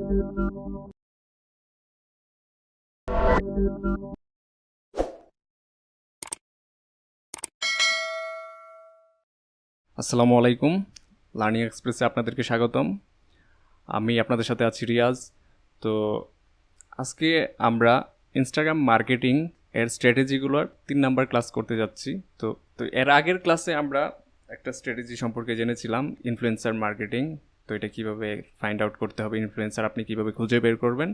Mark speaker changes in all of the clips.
Speaker 1: আসসালামু আলাইকুম, লার্নিং এক্সপ্রেসে আপনাদেরকে স্বাগতম। আমি আপনাদের সাথে আছি রিয়াজ। তো আজকে আমরা ইনস্টাগ্রাম মার্কেটিং এর স্ট্র্যাটেজিগুলোর 3 নাম্বার ক্লাস করতে যাচ্ছি। তো তো এর আগের ক্লাসে আমরা একটা স্ট্র্যাটেজি সম্পর্কে জেনেছিলাম, ইনফ্লুয়েন্সার মার্কেটিং। তো এটা কীভাবে ফাইন্ড আউট করতে হবে, ইনফ্লুয়েন্সার আপনি কীভাবে খুঁজে বের করবেন।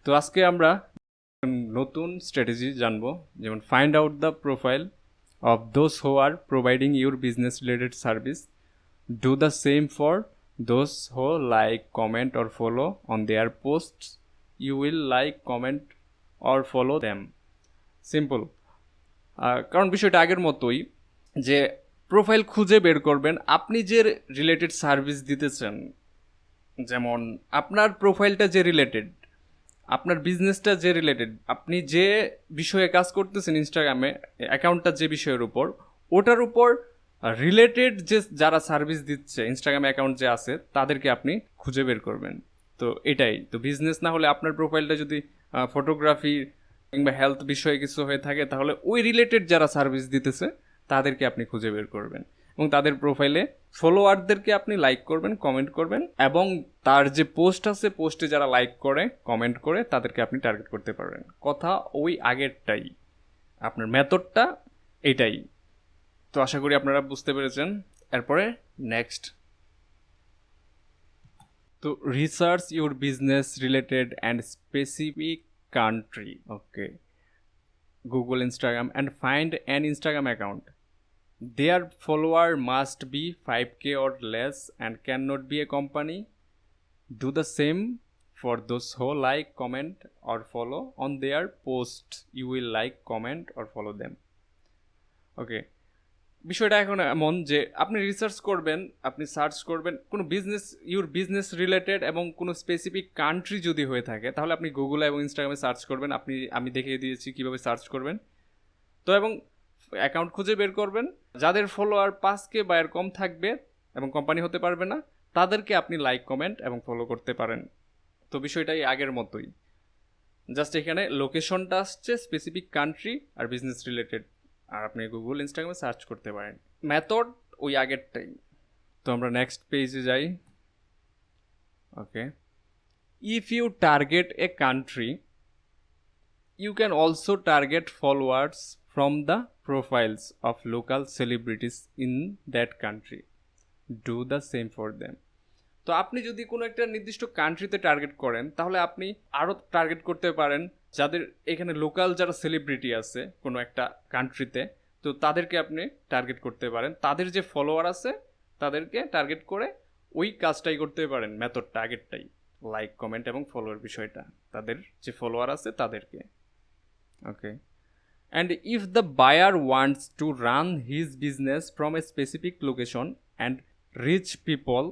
Speaker 1: তো আজকে আমরা নতুন স্ট্র্যাটেজি জানবো, যেমন find out the profile of those who are providing your business related service. Do the same for those who like, comment or follow on their posts. You will like, comment or follow them. Simple. কারণ বিষয়টা আগের মতোই, যে profile খুঁজে বের করবেন আপনি যে রিলেটেড সার্ভিস দিতেছেন। যেমন আপনার প্রোফাইলটা যে রিলেটেড, আপনার বিজনেসটা যে রিলেটেড, আপনি যে বিষয়ে কাজ করতেছেন ইনস্টাগ্রামে অ্যাকাউন্টটা যে বিষয়ের উপর, ওটার উপর রিলেটেড যে যারা সার্ভিস দিচ্ছে ইনস্টাগ্রাম অ্যাকাউন্ট যে আছে তাদেরকে আপনি খুঁজে বের করবেন। তো এটাই তো, বিজনেস না হলে আপনার প্রোফাইলটা যদি ফটোগ্রাফি কিংবা হেলথ বিষয়ে কিছু হয়ে থাকে, তাহলে ওই রিলেটেড যারা সার্ভিস দিতেছে তাদেরকে আপনি খুঁজে বের করবেন এবং তাদের প্রোফাইলে ফলোয়ারদেরকে আপনি লাইক করবেন, কমেন্ট করবেন, এবং তার যে পোস্ট আছে পোস্টে যারা লাইক করে, কমেন্ট করে, তাদেরকে আপনি টার্গেট করতে পারবেন। কথা ওই আগেরটাই, আপনার মেথডটা এটাই। তো আশা করি আপনারা বুঝতে পেরেছেন। এরপরে নেক্সট, তো research your business related and specific country. Okay, Google Instagram and find an Instagram account. Their follower must be 5k or less and cannot be a company. Do the same for those who like, comment or follow on their posts. You will like, comment or follow them. Okay, বিষয়টা এখন এমন যে আপনি research করবেন, আপনি search করবেন কোনো business, your business related এবং কোনো স্পেসিফিক কান্ট্রি যদি হয়ে থাকে, তাহলে আপনি গুগলে এবং ইনস্টাগ্রামে সার্চ করবেন। আমি দেখিয়ে দিয়েছি কীভাবে সার্চ করবেন। তো এবং অ্যাকাউন্ট খুঁজে বের করবেন, যাদের ফলোয়ার 5k বা এর কম থাকবে এবং কোম্পানি হতে পারবে না, তাদেরকে আপনি লাইক, কমেন্ট এবং ফলো করতে পারেন। তো বিষয়টাই আগের মতোই, জাস্ট এখানে লোকেশনটা আসছে স্পেসিফিক কান্ট্রি আর বিজনেস রিলেটেড, আর আপনি গুগল, ইনস্টাগ্রামে সার্চ করতে পারেন। মেথড ওই আগেরটাই। তো আমরা নেক্সট পেজে যাই। Okay, if you target a country, you can also target followers from the profiles of local celebrities in that country. Do the same for them. তো আপনি যদি কোনো একটা নির্দিষ্ট কান্ট্রিতে টার্গেট করেন, তাহলে আপনি আরও টার্গেট করতে পারেন যাদের এখানে লোকাল যারা সেলিব্রিটি আছে কোনো একটা কান্ট্রিতে, তো তাদেরকে আপনি টার্গেট করতে পারেন। তাদের যে ফলোয়ার আছে তাদেরকে টার্গেট করে ওই কাজটাই করতে পারেন, মেথডটা আগেরটাই, লাইক, কমেন্ট এবং ফলোয়ার বিষয়টা, তাদের যে ফলোয়ার আছে তাদেরকে। Okay, and if the buyer wants to run his business from a specific location and reach people,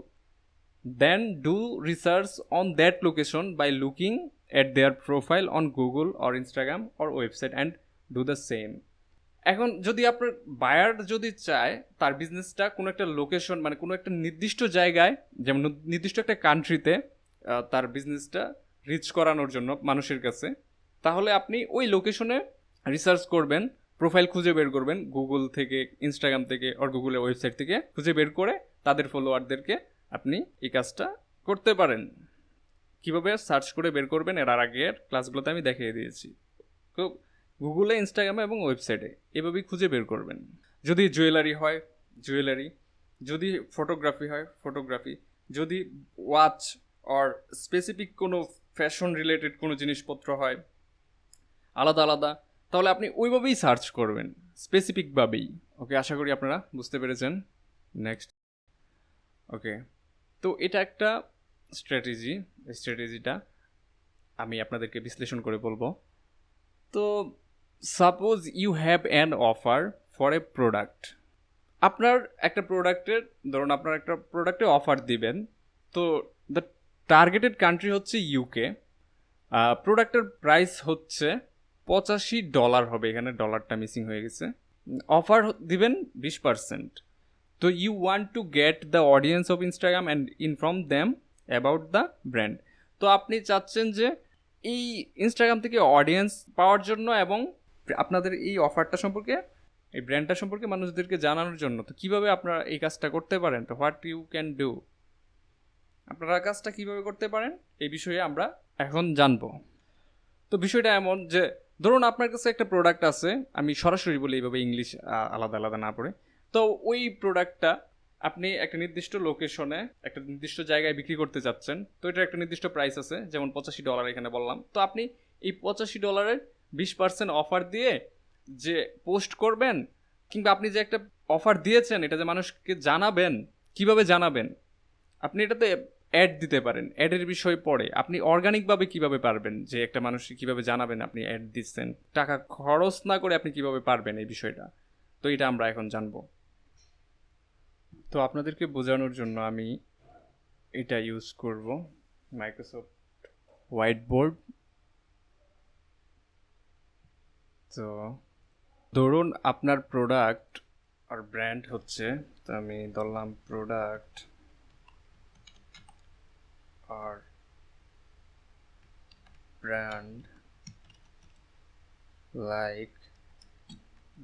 Speaker 1: then do research on that location by looking at their profile on Google or Instagram or website and do the same. এখন যদি আপনার buyer যদি চায় তার বিজনেসটা কোনো একটা location, মানে কোনো একটা নির্দিষ্ট জায়গায়, যেমন নির্দিষ্ট একটা কান্ট্রিতে তার বিজনেসটা রিচ করানোর জন্য মানুষের কাছে, তাহলে আপনি ওই লোকেশনে রিসার্চ করবেন, প্রোফাইল খুঁজে বের করবেন গুগল থেকে, ইনস্টাগ্রাম থেকে আর গুগলের ওয়েবসাইট থেকে খুঁজে বের করে তাদের ফলোয়ারদেরকে আপনি এই কাজটা করতে পারেন। কীভাবে সার্চ করে বের করবেন এর আগের ক্লাসগুলোতে আমি দেখিয়ে দিয়েছি। তো গুগলে, ইনস্টাগ্রামে এবং ওয়েবসাইটে এভাবেই খুঁজে বের করবেন। যদি জুয়েলারি হয় জুয়েলারি, যদি ফটোগ্রাফি হয় ফটোগ্রাফি, যদি ওয়াচ আর স্পেসিফিক কোনো ফ্যাশন রিলেটেড কোনো জিনিসপত্র হয় আলাদা আলাদা, তাহলে আপনি ওইভাবেই সার্চ করবেন, স্পেসিফিকভাবেই। ওকে, আশা করি আপনারা বুঝতে পেরেছেন। নেক্সট, ওকে, তো এটা একটা স্ট্র্যাটেজি। স্ট্র্যাটেজিটা আমি আপনাদেরকে বিশ্লেষণ করে বলবো। তো suppose you have an offer for a product. আপনার একটা প্রোডাক্টের, ধরুন আপনার একটা প্রোডাক্টে অফার দিবেন, তো দ্য টার্গেটেড কান্ট্রি হচ্ছে ইউকে, প্রোডাক্টের প্রাইস হচ্ছে $85 হবে, এখানে ডলারটা মিসিং হয়ে গেছে। অফার দিবেন 20%। তো you want to get the audience of Instagram and inform them about the brand. তো আপনি চাচ্ছেন যে এই ইনস্টাগ্রাম থেকে অডিয়েন্স পাওয়ার জন্য এবং আপনাদের এই অফারটা সম্পর্কে, এই ব্র্যান্ডটা সম্পর্কে মানুষদেরকে জানানোর জন্য। তো কীভাবে আপনারা এই কাজটা করতে পারেন, তো হোয়াট ইউ ক্যান ডু, আপনারা কাজটা কীভাবে করতে পারেন এই বিষয়ে আমরা এখন জানবো। তো বিষয়টা এমন যে ধরুন আপনার কাছে একটা প্রোডাক্ট আছে, আমি সরাসরি বলি এইভাবে, ইংলিশ আলাদা আলাদা না পড়ে। তো ওই প্রোডাক্টটা আপনি একটা নির্দিষ্ট লোকেশনে একটা নির্দিষ্ট জায়গায় বিক্রি করতে চাচ্ছেন। তো এটার একটা নির্দিষ্ট প্রাইস আছে, যেমন $85 এখানে বললাম। তো আপনি এই $85 20% অফার দিয়ে যে পোস্ট করবেন, কিংবা আপনি যে একটা অফার দিয়েছেন এটা যে মানুষকে জানাবেন, কিভাবে জানাবেন, আপনি এটাতে অ্যাড দিতে পারেন। অ্যাডের বিষয় পড়ে আপনি অর্গানিকভাবে কিভাবে পারবেন যে একটা মানুষকে কিভাবে জানাবেন আপনি অ্যাড দিচ্ছেন, টাকা খরচ না করে আপনি কিভাবে পারবেন এই বিষয়টা। তো এটা আমরা এখন জানবো। তো আপনাদেরকে বোঝানোর জন্য আমি এটা ইউজ করব, মাইক্রোসফট হোয়াইট বোর্ড। তো ধরুন আপনার প্রোডাক্ট আর ব্র্যান্ড হচ্ছে, তো আমি ধরলাম প্রোডাক্ট আর ব্র্যান্ড লাইক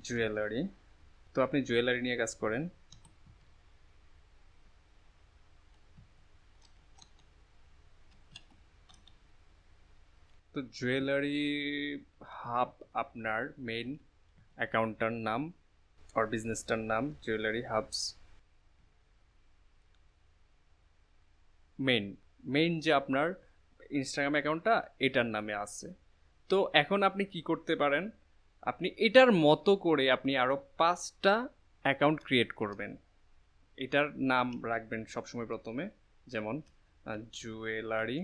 Speaker 1: জুয়েলারি। তো আপনি জুয়েলারি নিয়ে কাজ করেন। তো জুয়েলারি হাব আপনার মেইন অ্যাকাউন্টটার নাম আর বিজনেসটার নাম জুয়েলারি হাবস। মেইন যে আপনার ইনস্টাগ্রাম অ্যাকাউন্টটা এটার নামে আছে। তো এখন আপনি কি করতে পারেন, আপনি এটার মতো করে আপনি আরও 5টা অ্যাকাউন্ট ক্রিয়েট করবেন। এটার নাম রাখবেন সবসময় প্রথমে, যেমন জুয়েলারি।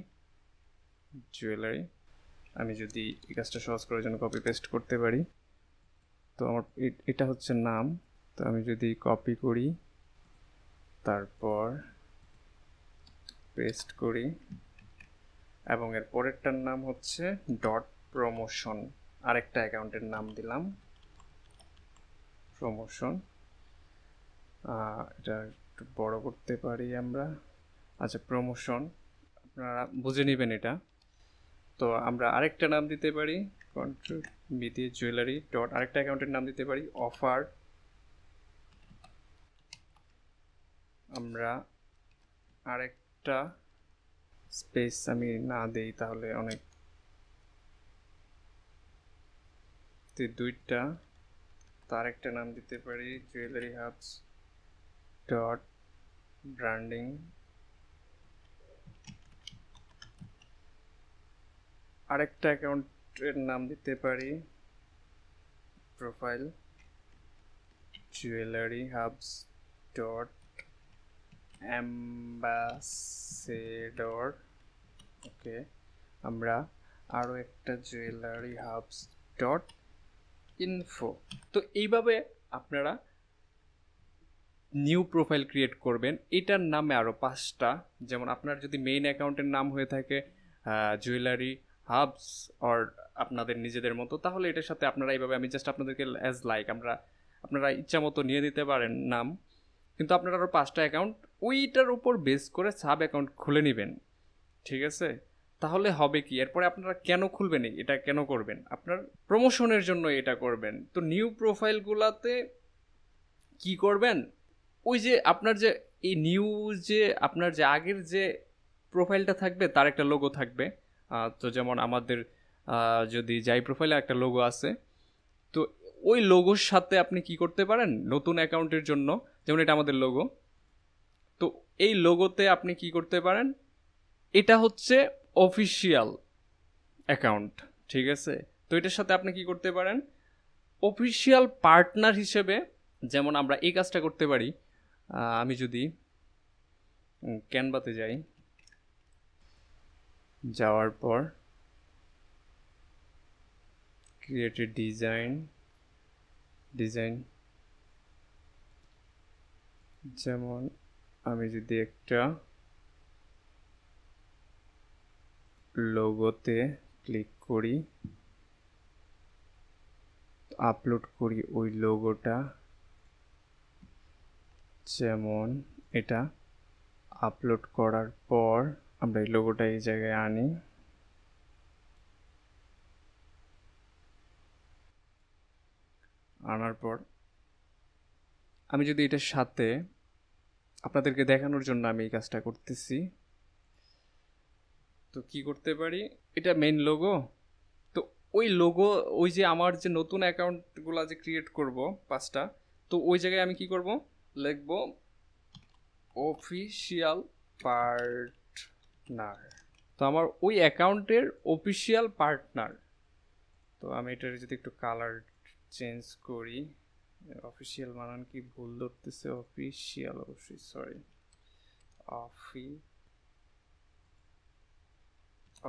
Speaker 1: আমি যদি এই কাজটা সহজ করার জন্য কপি পেস্ট করতে পারি, তো আমার এটা হচ্ছে নাম। তো আমি যদি কপি করি, তারপর পেস্ট করি, এবং এর পরেরটার নাম হচ্ছে ডট প্রমোশন। আরেকটা অ্যাকাউন্টের নাম দিলাম প্রমোশন। এটা একটু বড় করতে পারি আমরা। আচ্ছা, প্রমোশন আপনারা বুঝে নেবেন এটা। তো আমরা আরেকটা নাম দিতে পারি কন্ট্রোল বি দিয়ে জুয়েলারি ডট, আরেকটা অ্যাকাউন্টের নাম দিতে পারি অফার। আমরা আরেকটা স্পেস আমি না দেই তাহলে অনেক, দুইটা। তার একটা নাম দিতে পারি জুয়েলারি হাবস ডট ব্র্যান্ডিং। আরেকটা অ্যাকাউন্টের নাম দিতে পারি profile jewellery hubs dot ambassador. Okay, আমরা আরও একটা জুয়েলারি হাবস ডট ইনফো। তো এইভাবে আপনারা নিউ প্রোফাইল ক্রিয়েট করবেন, এটার নামে আরও 5টা। যেমন আপনার যদি মেইন অ্যাকাউন্টের নাম হয়ে থাকে জুয়েলারি হাবস অর আপনাদের নিজেদের মতো, তাহলে এটার সাথে আপনারা এইভাবে, আমি জাস্ট আপনাদেরকে অ্যাজ লাইক, আপনারা ইচ্ছা মতো নিয়ে দিতে পারেন নাম। কিন্তু আপনারা আরও 5টা অ্যাকাউন্ট ওইটার উপর বেস করে সাব অ্যাকাউন্ট খুলে নেবেন। ঠিক আছে, তাহলে হবে কি, এরপরে আপনারা কেন খুলবেন, এটা কেন করবেন, আপনার প্রমোশনের জন্য এটা করবেন। তো নিউ প্রোফাইলগুলোতে কি করবেন, ওই যে আপনার যে এই নিউ, যে আপনার যে আগের যে প্রোফাইলটা থাকবে তার একটা লোগো থাকবে। তো যেমন আমাদের যদি যাই প্রোফাইলে একটা লোগো আছে, তো ওই লোগোর সাথে আপনি কি করতে পারেন নতুন অ্যাকাউন্টের জন্য, যেমন এটা আমাদের লোগো, তো এই লোগোতে আপনি কি করতে পারেন, এটা হচ্ছে অফিসিয়াল অ্যাকাউন্ট। ঠিক আছে, তো এটার সাথে আপনি কি করতে পারেন, অফিসিয়াল পার্টনার হিসেবে, যেমন আমরা এই কাজটা করতে পারি। আমি যদি ক্যানভাতে যাওয়ার পর ক্রিয়েট এ ডিজাইন, যেমন আমি যদি একটা লোগোতে ক্লিক করি, আপলোড করি ওই লোগোটা, যেমন এটা আপলোড করার পর আমরা এই লোগোটা এই জায়গায় আনি, আনার পর আমি যদি এটার সাথে আপনাদেরকে দেখানোর জন্য আমি এই কাজটা করতেছি, তো কি করতে পারি, এটা মেইন লোগো। তো ওই লোগো, ওই যে আমার যে নতুন অ্যাকাউন্টগুলো যে ক্রিয়েট করব 5টা, তো ওই জায়গায় আমি কি করব, লিখব অফিসিয়াল পার্টনার। তো আমার ওই অ্যাকাউন্টের অফিসিয়াল পার্টনার, তো আমি এটার যদি একটু কালার চেঞ্জ করি, অফিসিয়াল বানান কি ভুল ধরতেছে, অফিসিয়াল অবশ্যই, সরি,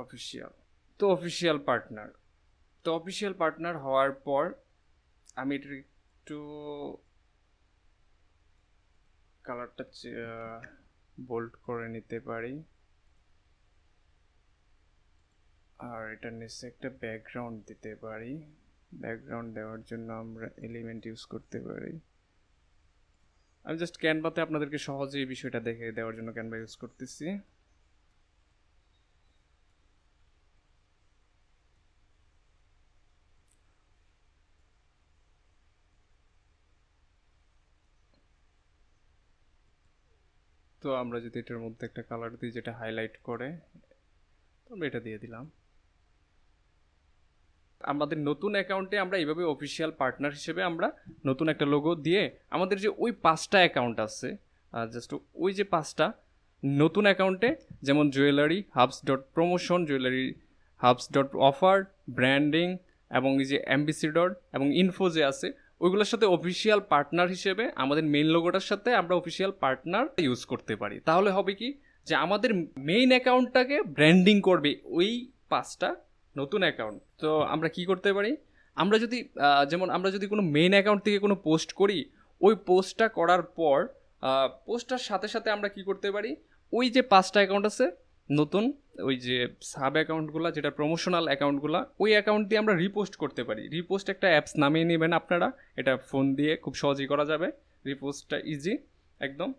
Speaker 1: অফিসিয়াল। তো অফিসিয়াল পার্টনার, তো অফিসিয়াল পার্টনার হওয়ার পর আমি এটার একটু কালারটা বোল্ড করে নিতে পারি, আর এটার নিচে একটা ব্যাকগ্রাউন্ড দিতে পারি। ব্যাকগ্রাউন্ড দেওয়ার জন্য আমরা এলিমেন্ট ইউজ করতে পারি। আমি জাস্ট ক্যানভাতে আপনাদেরকে সহজে এই বিষয়টা দেখে দেওয়ার জন্য ক্যানভা ইউজ করতেছি। তো আমরা যদি এটার মধ্যে একটা কালার দিই যেটা হাইলাইট করে, তো আমরা এটা দিয়ে দিলাম। আমাদের নতুন অ্যাকাউন্টে আমরা এইভাবে অফিসিয়াল পার্টনার হিসেবে আমরা নতুন একটা লোগো দিয়ে আমাদের যে ওই 5টা অ্যাকাউন্ট আছে, জাস্ট ওই যে 5টা নতুন অ্যাকাউন্টে, যেমন jewellery hubs dot promotion, jewellery hubs dot offer, branding এবং এই যে অ্যাম্বাসেডর এবং ইনফো যে আছে, ওইগুলোর সাথে অফিসিয়াল পার্টনার হিসেবে আমাদের মেইন লোগোটার সাথে আমরা অফিসিয়াল পার্টনার ইউজ করতে পারি। তাহলে হবে কি, যে আমাদের মেইন অ্যাকাউন্টটাকে ব্র্যান্ডিং করবে ওই 5টা নতুন অ্যাকাউন্ট। তো আমরা কি করতে পারি, আমরা যদি যেমন আমরা যদি কোনো মেইন অ্যাকাউন্ট থেকে কোনো পোস্ট করি, ওই পোস্টটা করার পর পোস্টটার সাথে সাথে আমরা কি করতে পারি, ওই যে 5টা অ্যাকাউন্ট আছে নতুন, ওই যে সাব অ্যাকাউন্টগুলো যেটা প্রমোশনাল অ্যাকাউন্টগুলো, ওই অ্যাকাউন্ট দিয়ে আমরা রিপোস্ট করতে পারি। রিপোস্ট একটা অ্যাপস নামিয়ে নেবেন আপনারা, এটা ফোন দিয়ে খুব সহজেই করা যাবে, রিপোস্টটা ইজি একদম।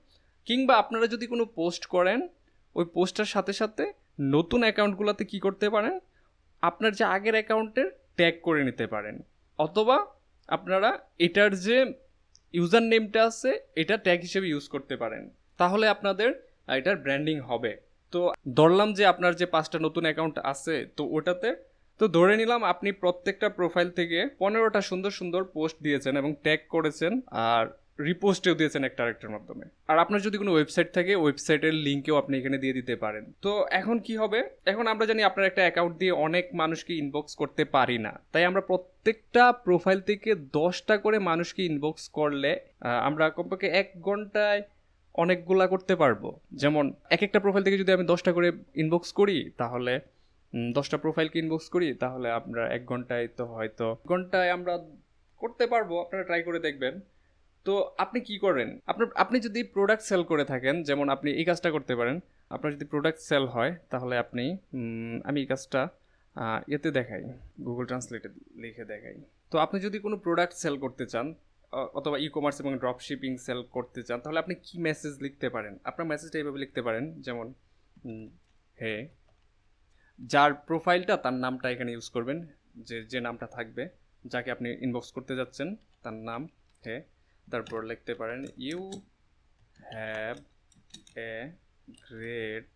Speaker 1: কিংবা আপনারা যদি কোনো পোস্ট করেন, ওই পোস্টটার সাথে সাথে নতুন অ্যাকাউন্টগুলোতে কি করতে পারেন, আপনার যে আগের অ্যাকাউন্টের ট্যাগ করে নিতে পারেন, অথবা আপনারা এটার যে ইউজার নেমটা আছে এটা ট্যাগ হিসেবে ইউজ করতে পারেন, তাহলে আপনাদের এটার ব্র্যান্ডিং হবে। তো ধরলাম যে আপনার যে 5টা নতুন অ্যাকাউন্ট আছে, তো ওটাতে তো ধরে নিলাম আপনি প্রত্যেকটা প্রোফাইল থেকে 15টা সুন্দর সুন্দর পোস্ট দিয়েছেন এবং ট্যাগ করেছেন, আর রিপোস্টেও দিয়েছেন একটা আরেকটার মাধ্যমে। আর আপনার যদি কোনো ওয়েবসাইট থাকে, ওয়েবসাইটের লিঙ্কেও আপনি এখানে দিয়ে দিতে পারেন। তো এখন কি হবে, এখন আমরা জানি আপনার একটা অ্যাকাউন্ট দিয়ে অনেক মানুষকে ইনবক্স করতে পারি না, তাই আমরা প্রত্যেকটা প্রোফাইল থেকে 10টা করে মানুষকে ইনবক্স করলে আমরা কমপক্ষে 1 ঘন্টায় অনেকগুলা করতে পারবো। যেমন একটা প্রোফাইল থেকে যদি আমি 10টা করে ইনবক্স করি, তাহলে 10টা প্রোফাইলকে ইনবক্স করি, তাহলে আমরা 1 ঘন্টায় তো হয়তো ঘন্টায় আমরা করতে পারবো, আপনারা ট্রাই করে দেখবেন। তো আপনি কি করেন, আপনি যদি প্রোডাক্ট সেল করে থাকেন, যেমন আপনি এই কাজটা করতে পারেন। আপনার যদি প্রোডাক্ট সেল হয়, তাহলে আপনি আমি এই কাজটা এতে দেখাই, গুগল ট্রান্সলেটে লিখে দেখাই। তো আপনি যদি কোনো প্রোডাক্ট সেল করতে চান, অথবা ই কমার্স এবং ড্রপ শিপিং সেল করতে চান, তাহলে আপনি কি মেসেজ লিখতে পারেন, আপনার মেসেজটা এইভাবে লিখতে পারেন, যেমন হে, যার প্রোফাইলটা তার নামটা এখানে ইউজ করবেন, যে নামটা থাকবে, যাকে আপনি ইনবক্স করতে যাচ্ছেন তার নাম হে। তারপর লিখতে পারেন you have a great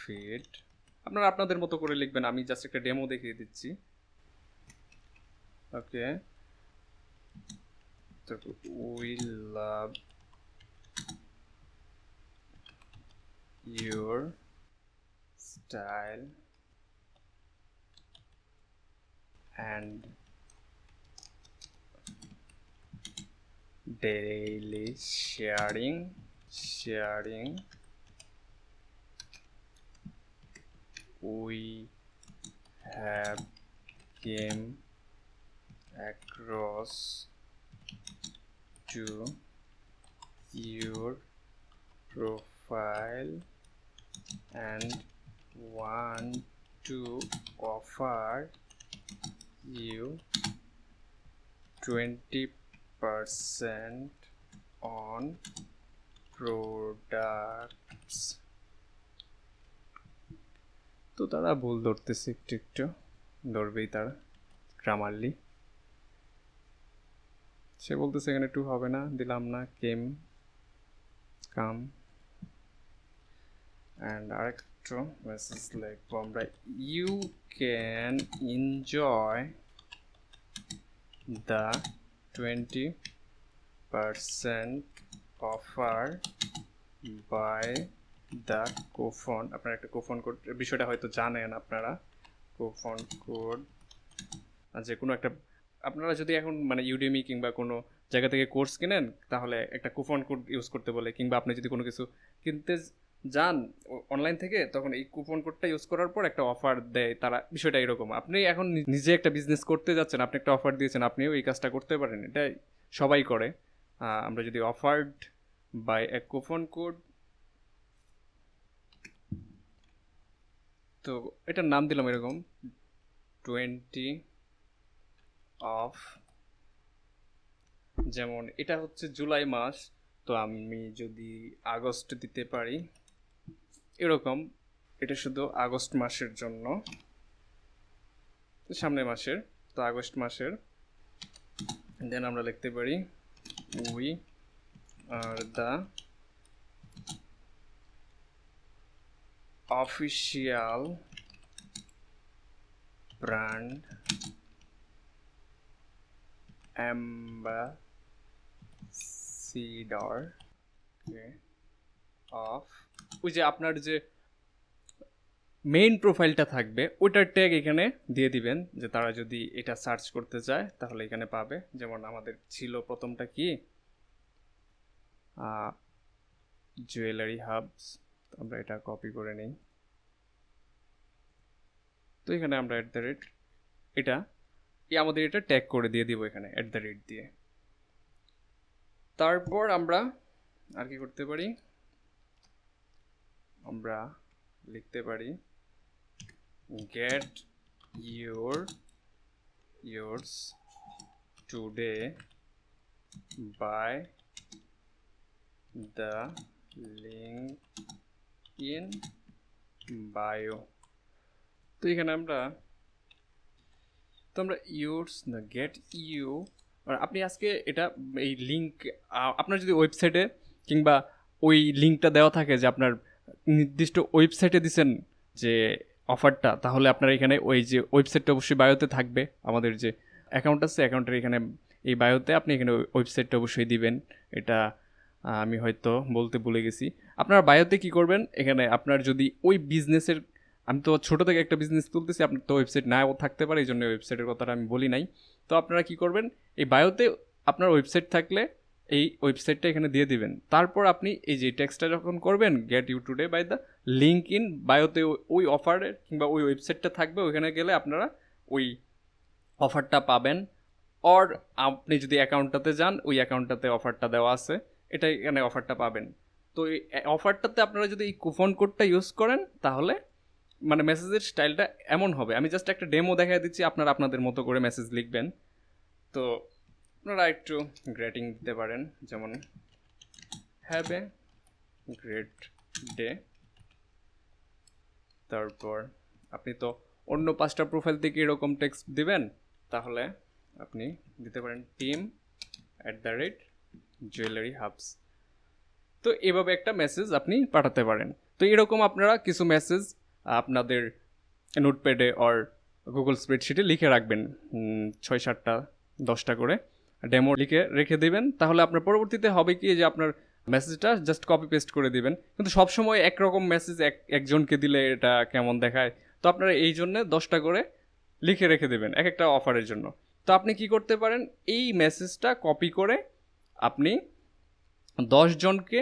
Speaker 1: fit, আপনারা আপনাদের মতো করে লিখবেন, আমি জাস্ট একটা ডেমো দেখিয়ে দিচ্ছি। Okay, we love your style and daily sharing we have came across to your profile and want to offer you 20% on products তো তারা ভুল ধরতেছে, একটু একটু ধরবেই তারা গ্রামারলি। সে বলতেছে এখানে টু হবে না, দিলাম না, কাম। অ্যান্ড আরেকটু মেসেজ লিখবো আমরা, you can enjoy the 20% offer by the coupon. আপনারা একটা কুপন কোড, বিষয়টা হয়তো জানেন আপনারা, কুপন কোড যে কোনো একটা, আপনারা যদি এখন মানে ইউডেমি কিংবা কোনো জায়গা থেকে কোর্স কিনেন তাহলে একটা কুপন কোড ইউজ করতে বলে, কিংবা আপনি যদি কোনো কিছু কিনতে যান অনলাইন থেকে তখন এই কুপন কোডটা ইউজ করার পর একটা অফার দেয় তারা। বিষয়টা এরকম, আপনি এখন নিজে একটা বিজনেস করতে যাচ্ছেন, আপনি একটা অফার দিয়েছেন, আপনিও এই কাজটা করতে পারেন, এটা সবাই করে। আমরা যদি offered by a coupon code, তো এটার নাম দিলাম এরকম 20 অফ, যেমন এটা হচ্ছে জুলাই মাস, তো আমি যদি আগস্ট দিতে পারি এরকম, এটা শুধু আগস্ট মাসের জন্য, সামনের মাসের, তো আগস্ট মাসের। দেন আমরা লিখতে পারি we are the official brand ambassador of, ওই যে আপনার যে মেইন প্রোফাইলটা থাকবে ওটার ট্যাগ এখানে দিয়ে দিবেন, যে তারা যদি এটা সার্চ করতে চায় তাহলে এখানে পাবে। যেমন আমাদের ছিল প্রথমটা কি, জুয়েলারি হাবস, আমরা এটা কপি করে নিই। তো এখানে আমরা এটা আমাদের এটা ট্যাগ করে দিয়ে দিব এখানে দিয়ে। তারপর আমরা আর কি করতে পারি, আমরা লিখতে পারি get yours today by the link in bio। তো এখানে আমরা yours না get you, আপনি আজকে এটা এই লিঙ্ক, আপনার যদি ওয়েবসাইটে কিংবা ওই লিঙ্কটা দেওয়া থাকে যে আপনার নির্দিষ্ট ওয়েবসাইটে দিছেন যে অফারটা, তাহলে আপনার এখানে ওই যে ওয়েবসাইটটা অবশ্যই বায়োতে থাকবে। আমাদের যে অ্যাকাউন্ট আছে অ্যাকাউন্টের এখানে এই বায়োতে আপনি এখানে ওয়েবসাইটটা অবশ্যই দিবেন। এটা আমি হয়তো বলতে ভুলে গেছি। আপনার বায়োতে কি করবেন, এখানে আপনার যদি ওই বিজনেসের, আমি তো ছোটো থেকে একটা বিজনেস তুলতেছি, আপনার তো ওয়েবসাইট নাও থাকতে পারে, এই জন্য ওয়েবসাইটের কথাটা আমি বলি নাই। তো আপনারা কি করবেন, এই বায়োতে আপনার ওয়েবসাইট থাকলে এই ওয়েবসাইটটা এখানে দিয়ে দিবেন। তারপর আপনি এই যে টেক্সটটা যখন করবেন get you today by the link in বায়োতে ওই অফারের কিংবা ওই ওয়েবসাইটটা থাকবে, ওইখানে গেলে আপনারা ওই অফারটা পাবেন। অর আপনি যদি অ্যাকাউন্টটাতে যান ওই অ্যাকাউন্টটাতে অফারটা দেওয়া আছে, এটা এখানে অফারটা পাবেন। তো এই অফারটাতে আপনারা যদি এই কুপন কোডটা ইউজ করেন তাহলে মানে মেসেজের স্টাইলটা এমন হবে, আমি জাস্ট একটা ডেমো দেখা দিচ্ছি, আপনারা আপনাদের মতো করে মেসেজ লিখবেন। তো আপনারা একটু গ্রেটিং দিতে পারেন, যেমন হ্যাভ এ গ্রেট ডে। তারপর আপনি তো অন্য 5টা প্রোফাইল থেকে এরকম টেক্সট দিবেন, তাহলে আপনি দিতে পারেন team@jewelry hubs। তো এভাবে একটা মেসেজ আপনি পাঠাতে পারেন। তো এরকম আপনারা কিছু মেসেজ আপনাদের নোটপ্যাডে অর গুগল স্প্রেডশিটে লিখে রাখবেন, 6-7টা 10টা করে ডেমো লিখে রেখে দেবেন। তাহলে আপনার পরবর্তীতে হবে কি যে আপনার মেসেজটা জাস্ট কপি পেস্ট করে দিবেন। কিন্তু সবসময় একরকম মেসেজ একজনকে দিলে এটা কেমন দেখায়, তো আপনারা এই জন্য 10টা করে লিখে রেখে দেবেন এক একটা অফারের জন্য। তো আপনি কি করতে পারেন, এই মেসেজটা কপি করে আপনি 10 জনকে,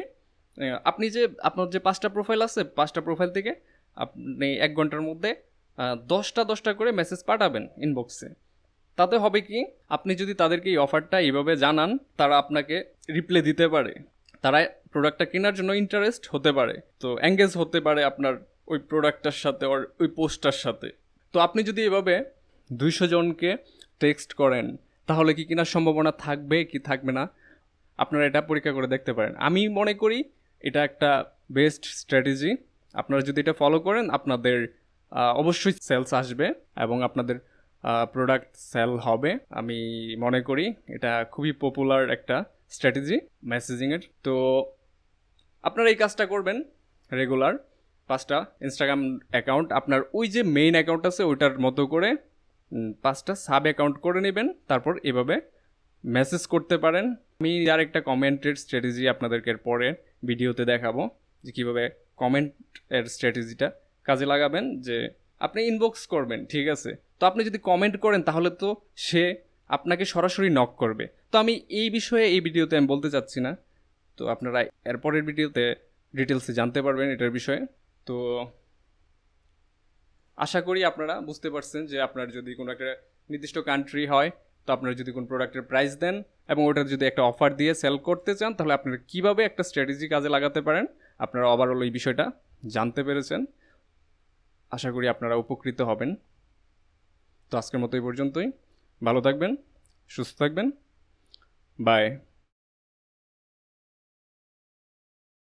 Speaker 1: আপনি যে আপনার যে 5টা প্রোফাইল আছে 5টা প্রোফাইল থেকে আপনি 1 ঘন্টার মধ্যে 10টা করে মেসেজ পাঠাবেন ইনবক্সে। তাতে হবে কি, আপনি যদি তাদেরকে এই অফারটা এইভাবে জানান, তারা আপনাকে রিপ্লাই দিতে পারে, তারা প্রোডাক্টটা কেনার জন্য ইন্টারেস্ট হতে পারে, তো এঙ্গেজ হতে পারে আপনার ওই প্রোডাক্টটার সাথে ওর ওই পোস্টটার সাথে। তো আপনি যদি এভাবে 200 জনকে টেক্সট করেন তাহলে কি কেনার সম্ভাবনা থাকবে কি থাকবে না, আপনারা এটা পরীক্ষা করে দেখতে পারেন। আমি মনে করি এটা একটা বেস্ট স্ট্র্যাটেজি। আপনারা যদি এটা ফলো করেন আপনাদের অবশ্যই সেলস আসবে এবং আপনাদের প্রোডাক্ট সেল হবে। আমি মনে করি এটা খুবই পপুলার একটা স্ট্র্যাটেজি মেসেজিংয়ের। তো আপনারা এই কাজটা করবেন রেগুলার। 5টা ইনস্টাগ্রাম অ্যাকাউন্ট আপনার ওই যে মেইন অ্যাকাউন্ট আছে ওইটার মতো করে 5টা সাব অ্যাকাউন্ট করে নেবেন, তারপর এভাবে মেসেজ করতে পারেন। আমি আর একটা কমেন্টের স্ট্র্যাটেজি আপনাদেরকে পরে ভিডিওতে দেখাবো যে কীভাবে কমেন্টের স্ট্র্যাটেজিটা কাজে লাগাবেন। যে আপনি ইনবক্স করবেন, ঠিক আছে, তো আপনি যদি কমেন্ট করেন তাহলে তো সে আপনাকে সরাসরি নক করবে। তো আমি এই বিষয়ে এই ভিডিওতে আমি বলতে চাচ্ছি না, তো আপনারা এরপরের ভিডিওতে ডিটেলসে জানতে পারবেন এটার বিষয়ে। তো আশা করি আপনারা বুঝতে পারছেন যে আপনার যদি কোনো একটা নির্দিষ্ট কান্ট্রি হয়, তো আপনারা যদি কোনো প্রোডাক্টের প্রাইস দেন এবং ওটার যদি একটা অফার দিয়ে সেল করতে চান, তাহলে আপনারা কীভাবে একটা স্ট্র্যাটেজি কাজে লাগাতে পারেন, আপনারা ওভারঅল এই বিষয়টা জানতে পেরেছেন। আশা করি আপনারা উপকৃত হবেন। তো আজকের মতো এই পর্যন্তই। ভালো থাকবেন, সুস্থ থাকবেন, বাই।